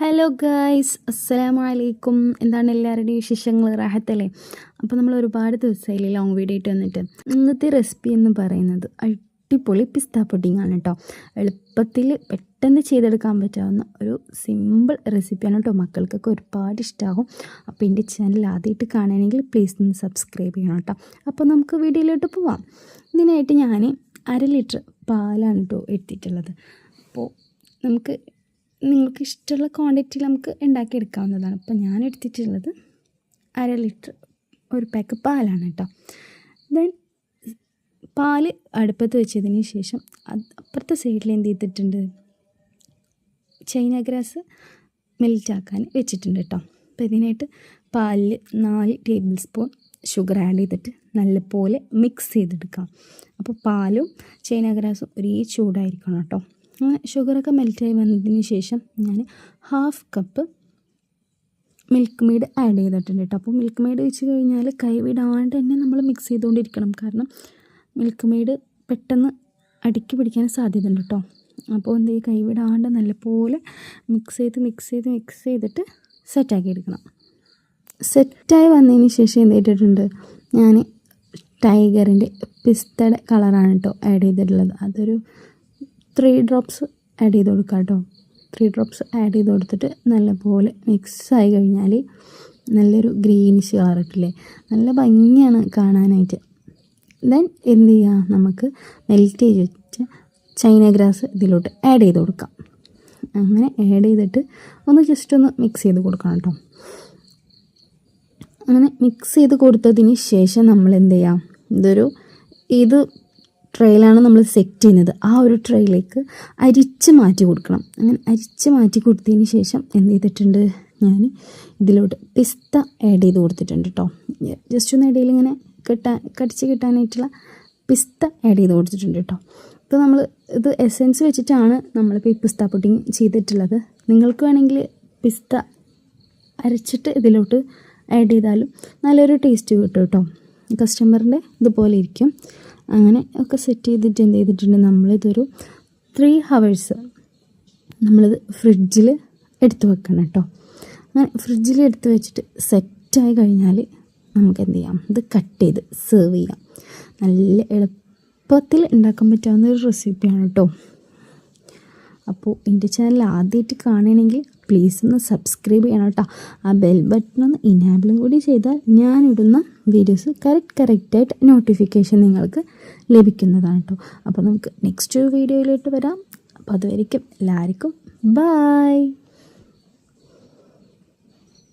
Hello guys, അസ്സലാമു അലൈക്കും. എന്താണ് എല്ലാവരുടെയും വിശേഷങ്ങൾ? റാഹത്തല്ലേ? അപ്പോൾ നമ്മൾ ഒരുപാട് ദിവസമായില്ലേ ലോങ് വീഡിയോ ആയിട്ട് വന്നിട്ട്. ഇന്നത്തെ റെസിപ്പി എന്ന് പറയുന്നത് അടിപൊളി പിസ്ത പുഡിംഗ് ആണ് കേട്ടോ. എളുപ്പത്തിൽ പെട്ടെന്ന് ചെയ്തെടുക്കാൻ പറ്റാവുന്ന ഒരു സിമ്പിൾ റെസിപ്പിയാണ് കേട്ടോ. മക്കൾക്കൊക്കെ ഒരുപാട് ഇഷ്ടമാകും. അപ്പോൾ എൻ്റെ ചാനൽ ആദ്യമായിട്ട് കാണുകയാണെങ്കിൽ പ്ലീസ് ഒന്ന് സബ്സ്ക്രൈബ് ചെയ്യണം കേട്ടോ. അപ്പോൾ നമുക്ക് വീഡിയോയിലോട്ട് പോവാം. ഇതിനായിട്ട് ഞാൻ 1/2 ലിറ്റർ പാലാണ് കേട്ടോ എടുത്തിട്ടുള്ളത്. അപ്പോൾ നിങ്ങൾക്ക് ഇഷ്ടമുള്ള ക്വാണ്ടിറ്റിയിൽ നമുക്ക് ഉണ്ടാക്കിയെടുക്കാവുന്നതാണ്. അപ്പോൾ ഞാൻ എടുത്തിട്ടുള്ളത് 1/2 ലിറ്റർ ഒരു പാക്ക് പാലാണ് കേട്ടോ. ദെൻ പാല് അടുപ്പത്ത് വെച്ചതിന് ശേഷം അപ്പുറത്തെ സൈഡിൽ എന്ത് ചെയ്തിട്ടുണ്ട്, ചൈന ഗ്രാസ് മെൽറ്റാക്കാൻ വെച്ചിട്ടുണ്ട് കേട്ടോ. അപ്പോൾ ഇതിനായിട്ട് പാലിൽ 4 ടേബിൾ സ്പൂൺ ഷുഗർ ആഡ് ചെയ്തിട്ട് നല്ലപോലെ മിക്സ് ചെയ്തെടുക്കാം. അപ്പോൾ പാലും ചൈന ഗ്രാസും ഒരേ ചൂടായിരിക്കണം കേട്ടോ. ഷുഗറൊക്കെ മെൽറ്റായി വന്നതിന് ശേഷം ഞാൻ 1/2 കപ്പ് മിൽക്ക് മെയ്ഡ് ആഡ് ചെയ്തിട്ടുണ്ട് കേട്ടോ. അപ്പോൾ മിൽക്ക് മെയ്ഡ് വെച്ച് കഴിഞ്ഞാൽ കൈവിടാണ്ട് തന്നെ നമ്മൾ മിക്സ് ചെയ്തുകൊണ്ടിരിക്കണം. കാരണം മിൽക്ക് മെയ്ഡ് പെട്ടെന്ന് അടുക്കി പിടിക്കാൻ സാധ്യതയുണ്ട് കേട്ടോ. അപ്പോൾ എന്ത് ചെയ്യും, കൈവിടാണ്ട് നല്ലപോലെ മിക്സ് ചെയ്തിട്ട് സെറ്റാക്കി എടുക്കണം. സെറ്റായി വന്നതിന് ശേഷം എന്ത് ചെയ്തിട്ടുണ്ട്, ഞാൻ ടൈഗറിൻ്റെ പിസ്തയുടെ കളറാണ് കേട്ടോ ആഡ് ചെയ്തിട്ടുള്ളത്. അതൊരു 3 ഡ്രോപ്സ് ആഡ് ചെയ്ത് കൊടുക്കുക കേട്ടോ. 3 ഡ്രോപ്സ് ആഡ് ചെയ്ത് കൊടുത്തിട്ട് നല്ലപോലെ മിക്സായി കഴിഞ്ഞാൽ നല്ലൊരു ഗ്രീനിഷ് കളർ ഇട്ടില്ലേ, നല്ല ഭംഗിയാണ് കാണാനായിട്ട്. ദെൻ എന്ത് ചെയ്യുക, നമുക്ക് മെൽറ്റ് ചെയ്ത് വെച്ച ചൈന ഗ്രാസ് ഇതിലോട്ട് ആഡ് ചെയ്ത് കൊടുക്കാം. അങ്ങനെ ആഡ് ചെയ്തിട്ട് ജസ്റ്റ് ഒന്ന് മിക്സ് ചെയ്ത് കൊടുക്കണം കേട്ടോ. അങ്ങനെ മിക്സ് ചെയ്ത് കൊടുത്തതിന് ശേഷം നമ്മൾ എന്ത് ചെയ്യാം, ഇത് ട്രേയിലാണ് നമ്മൾ സെറ്റ് ചെയ്യുന്നത്. ആ ഒരു ട്രേയിലേക്ക് അരിച്ച് മാറ്റി കൊടുക്കണം. അങ്ങനെ അരിച്ച് മാറ്റി കൊടുത്തതിന് ശേഷം എന്ത് ചെയ്തിട്ടുണ്ട്, ഞാൻ ഇതിലോട്ട് പിസ്ത ആഡ് ചെയ്ത് കൊടുത്തിട്ടുണ്ട് കേട്ടോ. ജസ്റ്റ് ഒന്ന് ഇടയിൽ ഇങ്ങനെ കടിച്ച് കിട്ടാനായിട്ടുള്ള പിസ്ത ആഡ് ചെയ്ത് കൊടുത്തിട്ടുണ്ട് കേട്ടോ. ഇപ്പോൾ നമ്മൾ ഇത് എസെൻസ് വെച്ചിട്ടാണ് നമ്മളിപ്പോൾ ഈ പിസ്ത പുഡിംഗ് ചെയ്തിട്ടുള്ളത്. നിങ്ങൾക്ക് വേണമെങ്കിൽ പിസ്ത അരച്ചിട്ട് ഇതിലോട്ട് ആഡ് ചെയ്താലും നല്ലൊരു ടേസ്റ്റ് കിട്ടും കേട്ടോ. കസ്റ്റമറിൻ്റെ ഇതുപോലെ ഇരിക്കും. അങ്ങനെ ഒക്കെ സെറ്റ് ചെയ്തിട്ട് എന്ത് ചെയ്തിട്ടുണ്ട്, നമ്മളിതൊരു 3 ഹവേഴ്സ് നമ്മളിത് ഫ്രിഡ്ജിൽ എടുത്ത് വെക്കണം കേട്ടോ. അങ്ങനെ ഫ്രിഡ്ജിൽ എടുത്ത് വെച്ചിട്ട് സെറ്റായി കഴിഞ്ഞാൽ നമുക്ക് എന്ത് ചെയ്യാം, ഇത് കട്ട് ചെയ്ത് സെർവ് ചെയ്യാം. നല്ല എളുപ്പത്തിൽ ഉണ്ടാക്കാൻ പറ്റാവുന്ന ഒരു റെസിപ്പിയാണ് കേട്ടോ. അപ്പോൾ എൻ്റെ ചാനൽ ആദ്യമായിട്ട് കാണണമെങ്കിൽ പ്ലീസ് ഒന്ന് സബ്സ്ക്രൈബ് ചെയ്യണം കേട്ടോ. ആ ബെൽ ബട്ടൺ ഒന്ന് ഇനാബിളും കൂടി ചെയ്താൽ ഞാനിടുന്ന വീഡിയോസ് കറക്റ്റായിട്ട് നോട്ടിഫിക്കേഷൻ നിങ്ങൾക്ക് ലഭിക്കുന്നതാണ് കേട്ടോ. അപ്പോൾ നമുക്ക് നെക്സ്റ്റ് വീഡിയോയിലോട്ട് വരാം. അപ്പോൾ അതുവരെയ്ക്കും എല്ലാവർക്കും ബൈ.